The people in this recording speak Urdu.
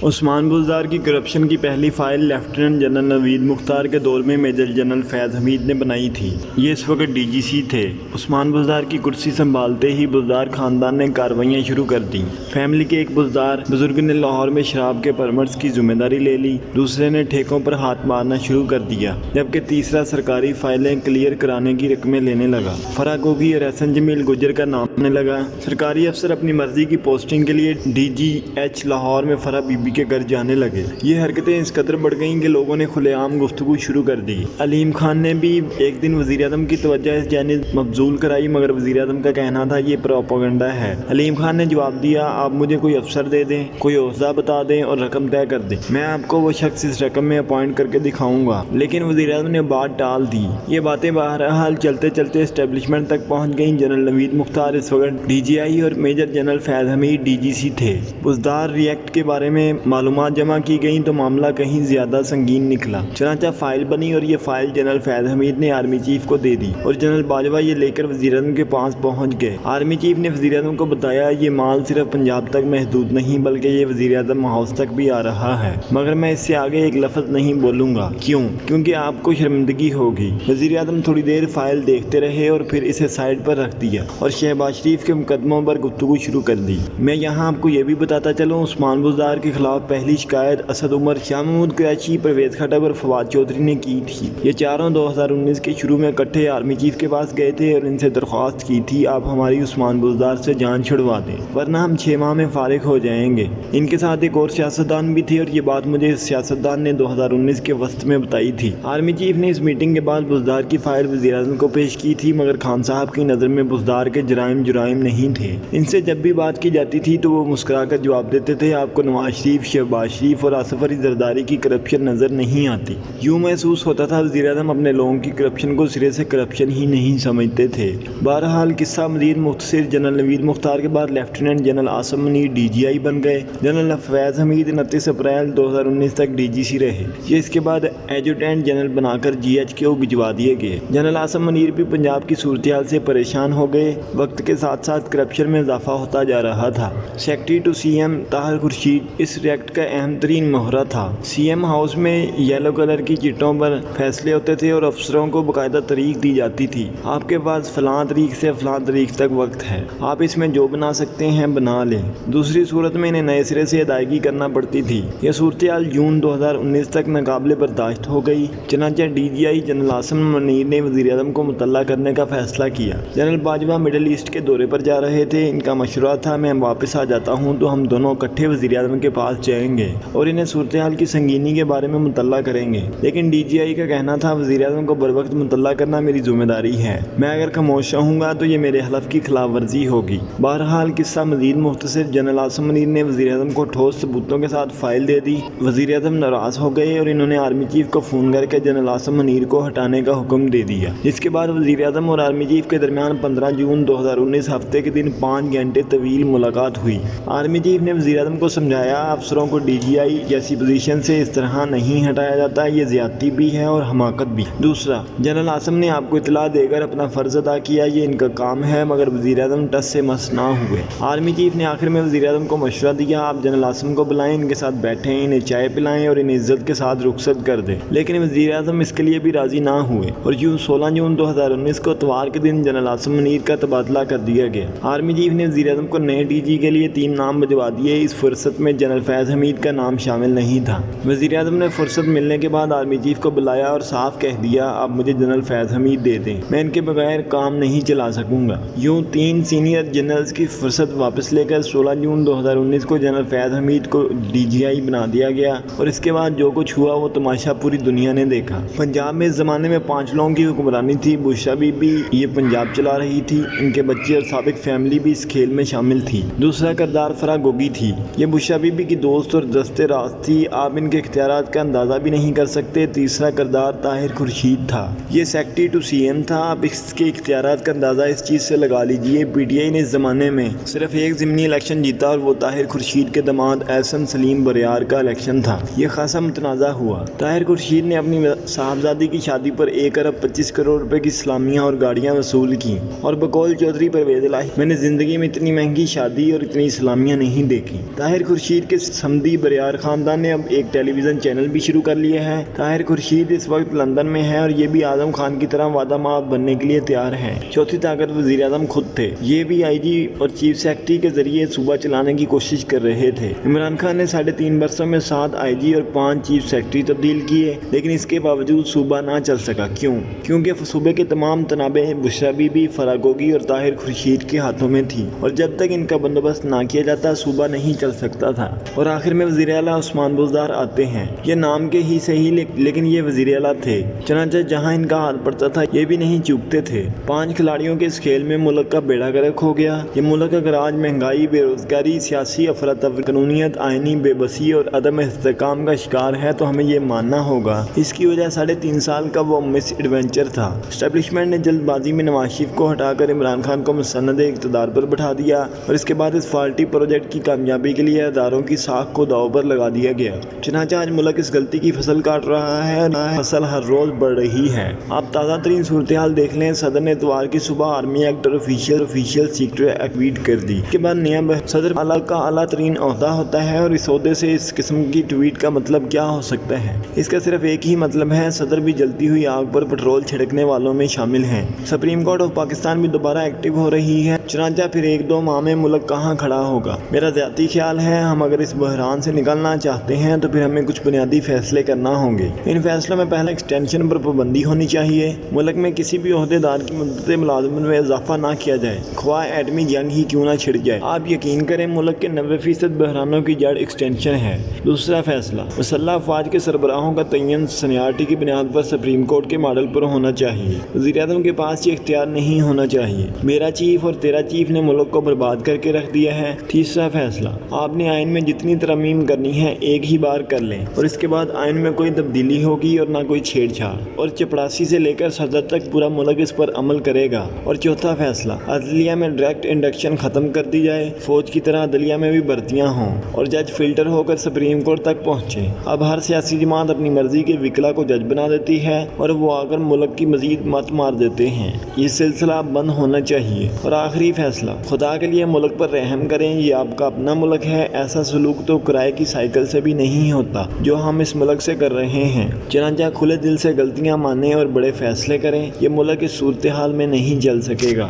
عثمان بزدار کی کرپشن کی پہلی فائل لیفٹیننٹ جنرل نوید مختار کے دور میں میجر جنرل فیض حمید نے بنائی تھی۔ یہ اس وقت ڈی جی سی تھے۔ عثمان بزدار کی کرسی سنبھالتے ہی بزدار خاندان نے کارروائیاں شروع کر دیں۔ فیملی کے ایک بزرگ نے لاہور میں شراب کے پرمٹس کی ذمہ داری لے لی، دوسرے نے ٹھیکوں پر ہاتھ مارنا شروع کر دیا، جبکہ تیسرا سرکاری فائلیں کلیئر کرانے کی رقمیں لینے لگا۔ فرا گوگی اور احسن جمیل گجر کا نام آنے لگا۔ سرکاری افسر اپنی مرضی کی پوسٹنگ کے لیے ڈی جی ایچ لاہور میں فرا بی بی کے گھر جانے لگے۔ یہ حرکتیں اس قدر بڑھ گئیں کہ لوگوں نے کھلے عام گفتگو شروع کر دی۔ علیم خان نے بھی ایک دن وزیر اعظم کی توجہ اس جانب مبذول کرائی، مگر وزیر اعظم کا کہنا تھا یہ پروپیگنڈا ہے۔ علیم خان نے جواب دیا، آپ مجھے کوئی افسر دے دیں، کوئی عہدہ بتا دیں اور رقم طے کر دیں، میں آپ کو وہ شخص اس رقم میں اپوائنٹ کر کے دکھاؤں گا۔ لیکن وزیر اعظم نے بات ٹال دی۔ یہ باتیں بہرحال چلتے چلتے اسٹیبلشمنٹ تک پہنچ گئیں۔ جنرل نوید مختار اس وقت ڈی جی آئی اور میجر جنرل فیض حمید ڈی جی سی تھے۔ بزدار ریئیکٹ کے بارے میں معلومات جمع کی گئیں تو معاملہ کہیں زیادہ سنگین نکلا۔ چنانچہ فائل بنی اور یہ فائل جنرل فیض حمید نے آرمی چیف کو دے دی اور جنرل باجوہ یہ لے کر وزیر اعظم کے پاس پہنچ گئے۔ آرمی چیف نے وزیر اعظم کو بتایا یہ مال صرف پنجاب تک محدود نہیں بلکہ یہ وزیر اعظم ہاؤس تک بھی آ رہا ہے، مگر میں اس سے آگے ایک لفظ نہیں بولوں گا۔ کیوں؟ کیونکہ آپ کو شرمندگی ہوگی۔ وزیر اعظم تھوڑی دیر فائل دیکھتے رہے اور پھر اسے سائڈ پر رکھ دیا اور شہباز شریف کے مقدموں پر گفتگو شروع کر دی۔ میں یہاں آپ کو یہ بھی بتاتا چلوں، عثمان بزدار کے خلاف پہلی شکایت اسد عمر، شاہ محمود قریشی، پرویز خٹک اور فواد چودھری نے کی تھی۔ یہ چاروں 2019 کے شروع میں اکٹھے آرمی چیف کے پاس گئے تھے اور ان سے درخواست کی تھی آپ ہماری عثمان بزدار سے جان چھڑوا دیں ورنہ ہم 6 ماہ میں فارغ ہو جائیں گے۔ ان کے ساتھ ایک اور سیاستدان بھی تھی اور یہ بات مجھے اس سیاستدان نے 2019 کے وسط میں بتائی تھی۔ آرمی چیف نے اس میٹنگ کے بعد بزدار کی فائل وزیر اعظم کو پیش کی تھی، مگر خان صاحب کی نظر میں بزدار کے جرائم نہیں تھے۔ ان سے جب بھی بات کی جاتی تھی تو وہ مسکرا کر جواب دیتے تھے آپ کو نواز شریف، شہباز شریف اور آصف علی زرداری کی کرپشن نظر نہیں آتی۔ یوں محسوس ہوتا تھا وزیر اعظم اپنے لوگوں کی کرپشن کو سرے سے کرپشن ہی نہیں سمجھتے تھے۔ بہرحال قصہ مزید مختصر، جنرل نوید مختار کے بعد lieutenant general Asim Munir D G I بن گئے۔ جنرل فیض حمید 29 اپریل 2019 تک ڈی جی سی رہے۔ یہ اس کے بعد ایڈجوٹنٹ جنرل بنا کر جی ایچ کیو بھجوا دیے گئے۔ جنرل عاصم منیر بھی پنجاب کی صورتحال سے پریشان ہو گئے۔ وقت کے ساتھ ساتھ کرپشن میں اضافہ ہوتا جا رہا تھا۔ Secretary to C M Tahir Khurshid اس ریئیکٹ کا اہم ترین مہرہ تھا۔ سی ایم ہاؤس میں یلو کلر کی چٹوں پر فیصلے ہوتے تھے اور افسروں کو باقاعدہ تاریخ دی جاتی تھی، آپ کے پاس فلاں تاریخ سے فلاں تاریخ تک وقت ہے، آپ اس میں جو بنا سکتے ہیں بنا لیں۔ دوسری صورت میں انہیں نئے سرے سے ادائیگی کرنا پڑتی تھی۔ یہ صورتحال جون 2019 تک ناقابل برداشت ہو گئی۔ چنانچہ D G I general Asim Munir نے وزیر اعظم کو مطلع کرنے کا فیصلہ کیا۔ جنرل باجوہ مڈل ایسٹ کے دورے پر جا رہے تھے۔ ان کا مشورہ تھا میں واپس آ جاتا ہوں تو ہم دونوں اکٹھے وزیر اعظم کے پاس جائیں گے اور انہیں صورتحال کی سنگینی کے بارے میں مطلع کریں گے، لیکن ڈی جی آئی کا کہنا تھا وزیر اعظم کو بر وقت مطلع کرنا میری ذمہ داری ہے، میں اگر خاموش رہوں گا تو یہ میرے حلف کی خلاف ورزی ہوگی۔ بہرحال قصہ مزید مختصر، جنرل عاصم منیر نے وزیر اعظم کو ٹھوس ثبوتوں کے ساتھ فائل دے دی۔ وزیر اعظم ناراض ہو گئے اور انہوں نے آرمی چیف کو فون کر کے جنرل عاصم منیر کو ہٹانے کا حکم دے دیا، جس کے بعد وزیر اعظم اور آرمی چیف کے درمیان 15 جون 2019 ہفتے کے دن 5 گھنٹے طویل ملاقات ہوئی۔ آرمی چیف نے وزیر اعظم کو سمجھایا افسروں کو ڈی جی آئی جیسی پوزیشن سے اس طرح نہیں ہٹایا جاتا، یہ زیادتی بھی ہے اور حماقت بھی۔ دوسرا، جنرل عاصم نے آپ کو اطلاع دے کر اپنا فرض ادا کیا، یہ ان کا کام ہے، مگر وزیر اعظم ٹس سے مس نہ ہوئے۔ آرمی چیف نے آخر میں وزیر اعظم کو مشورہ دیا آپ جنرل عاصم کو بلائیں، ان کے ساتھ بیٹھیں، انہیں چائے پلائیں اور انہیں عزت کے ساتھ رخصت کر دیں، لیکن وزیر اعظم اس کے لیے بھی راضی نہ ہوئے اور یوں 16 جون 2019 کو اتوار کے دن جنرل عاصم منیر کا تبادلہ کر دیا گیا۔ آرمی چیف نے وزیر اعظم کو نئے ڈی جی کے لیے 3 نام بھجوا دیے۔ اس فرصت میں جنرل فیض حمید کا نام شامل نہیں تھا۔ وزیر اعظم نے فرصت ملنے کے بعد آرمی چیف کو بلایا اور صاف کہہ دیا آپ مجھے جنرل فیض حمید دے دیں، میں ان کے بغیر کام نہیں چلا سکوں گا۔ یوں 3 سینئر جنرلز کی فرصت واپس لے کر 16 جون 2019 کو جنرل فیض حمید کو ڈی جی آئی بنا دیا گیا اور اس کے بعد جو کچھ ہوا وہ تماشا پوری دنیا نے دیکھا۔ پنجاب میں اس زمانے میں 5 لوگوں کی حکمرانی تھی۔ بشرا بی بی یہ پنجاب چلا رہی تھی، ان کے بچے اور سابق فیملی بھی اس کھیل میں شامل تھی۔ دوسرا کردار فرا گوگی تھی، یہ بشرا بی بی کی دوست اور دست راست تھی، آپ ان کے اختیارات کا اندازہ بھی نہیں کر سکتے۔ تیسرا کردار طاہر خورشید تھا، یہ سیکرٹری ٹو سی ایم تھا، آپ اس کے اختیارات کا اندازہ اس چیز سے لگا لیجئے پی ٹی آئی نے اس زمانے میں صرف ایک ضمنی الیکشن جیتا اور وہ طاہر خورشید کے داماد احسن سلیم بریار کا الیکشن تھا۔ یہ خاصا متنازع ہوا۔ طاہر خورشید نے اپنی صاحبزادی کی شادی پر 1 ارب 25 کروڑ روپے کی سلامیاں اور گاڑیاں وصول کی اور بقول چودھری پرویز الہی میں نے زندگی میں اتنی مہنگی شادی اور اتنی سلامیاں نہیں دیکھی۔ طاہر خورشید کے سمدی بریار خاندان نے اب ایک ٹیلی ویژن چینل بھی شروع کر لیا ہے۔ طاہر خورشید اس وقت لندن میں ہے اور یہ بھی اعظم خان کی طرح وعدہ مآب بننے کے لیے تیار ہے۔ چوتھی طاقت وزیر اعظم خود تھے۔ یہ بھی آئی جی اور چیف سیکرٹری کے ذریعے صوبہ چلانے کی کوشش کر رہے تھے۔ عمران خان نے 3.5 برسوں میں 7 آئی جی اور 5 چیف سیکرٹری تبدیل کیے، لیکن اس کے باوجود صوبہ نہ چل سکا۔ کیوں؟ کیونکہ صوبے کے تمام تنابیں بشرا بی بی، فرح گوگی اور طاہر خورشید کے ہاتھوں میں تھی، اور جب تک ان کا بندوبست نہ کیا جاتا صوبہ نہیں چل سکتا تھا۔ اور آخر میں وزیر اعلیٰ عثمان بزدار آتے ہیں۔ یہ نام کے ہی صحیح لیکن یہ وزیر اعلیٰ تھے، چنانچہ جہاں ان کا ہاتھ پڑتا تھا یہ بھی نہیں چوکتے تھے۔ 5 کھلاڑیوں کے اس کھیل میں ملک کا بیڑا غرق ہو گیا۔ یہ ملک اگر آج مہنگائی، بے روزگاری، سیاسی افراتفری، قانونیت، آئینی بے بسی اور عدم استحکام کا شکار ہے تو ہمیں یہ ماننا ہوگا اس کی وجہ 3.5 سال کا وہ مس ایڈونچر تھا۔ اسٹیبلشمنٹ نے جلد بازی میں نواز شریف کو ہٹا کر عمران خان کو مسند اقتدار پر بٹھا دیا، اور اس کے بعد اس فالٹی پروجیکٹ کی کامیابی کے لیے اداروں کی ساکھ کو داؤ پر لگا دیا گیا۔ چنانچہ آج ملک اس غلطی کی فصل کاٹ رہا ہے، اور فصل ہر روز بڑھ رہی ہے۔ آپ تازہ ترین صورتحال دیکھ لیں۔ صدر نے اتوار کی صبح آرمی ایکٹ اور آفیشیل سیکرٹ ایکٹ کر دی۔ اس کے بعد نیا صدر کا اعلیٰ ترین عہدہ ہوتا ہے، اور اس عہدے سے اس قسم کی ٹویٹ کا مطلب کیا ہو سکتا ہے؟ اس کا صرف ایک ہی مطلب ہے، صدر بھی جلتی ہوئی آگ پر پٹرول چھڑکنے والوں میں شامل ہیں۔ سپریم کورٹ آف پاکستان بھی دوبارہ ایکٹیو ہو رہی ہے، چنانچہ پھر 1-2 ماہ میں ملک کہاں کھڑا ہوگا؟ میرا ذاتی خیال ہے ہم اگر اس بحران سے نکلنا چاہتے ہیں تو پھر ہمیں کچھ بنیادی فیصلے کرنا ہوں گے۔ ان فیصلوں میں پہلا ایکسٹینشن پر پابندی ہونی چاہیے۔ ملک میں کسی بھی عہدے دار کی مدت ملازمت میں اضافہ نہ کیا جائے، خواہ ایٹمی جنگ ہی کیوں نہ چھڑ جائے۔ آپ یقین کریں ملک کے 90% بحرانوں کی جڑ ایکسٹینشن ہے۔ دوسرا فیصلہ، مسلح افواج کے سربراہوں کا تعین سینیارٹی کی بنیاد پر سپریم کورٹ کے ماڈل پر ہونا چاہیے۔ وزیر اعظم کے پاس یہ اختیار نہیں ہونا چاہیے۔ میرا چیف اور تیرا چیف نے ملک کو برباد کر کے رکھ دیا ہے۔ تیسرا فیصلہ، آپ نے آئین میں جتنی ترمیم کرنی ہے ایک ہی بار کر لیں، اور اس کے بعد آئین میں کوئی تبدیلی ہوگی اور نہ کوئی چھیڑ چھاڑ، اور چپڑاسی سے لے کر صدر تک پورا ملک اس پر عمل کرے گا۔ اور چوتھا فیصلہ، عدلیہ میں ڈائریکٹ انڈکشن ختم کر دی جائے، فوج کی طرح عدلیہ میں بھی بھرتیاں ہوں، اور جج فلٹر ہو کر سپریم کورٹ تک پہنچے۔ اب ہر سیاسی جماعت اپنی مرضی کے وکلا کو جج بنا دیتی ہے، اور وہ آ کر ملک کی مزید مت مار دیتے ہیں۔ یہ سلسلہ بند ہونا چاہیے۔ اور آخری فیصلہ، خدا کے لیے ملک پر رحم کریں، یہ آپ کا اپنا ملک ہے۔ ایسا سلوک تو کرائے کی سائیکل سے بھی نہیں ہوتا جو ہم اس ملک سے کر رہے ہیں۔ چنانچہ کھلے دل سے غلطیاں مانیں اور بڑے فیصلے کریں۔ یہ ملک اس صورتحال میں نہیں چل سکے گا۔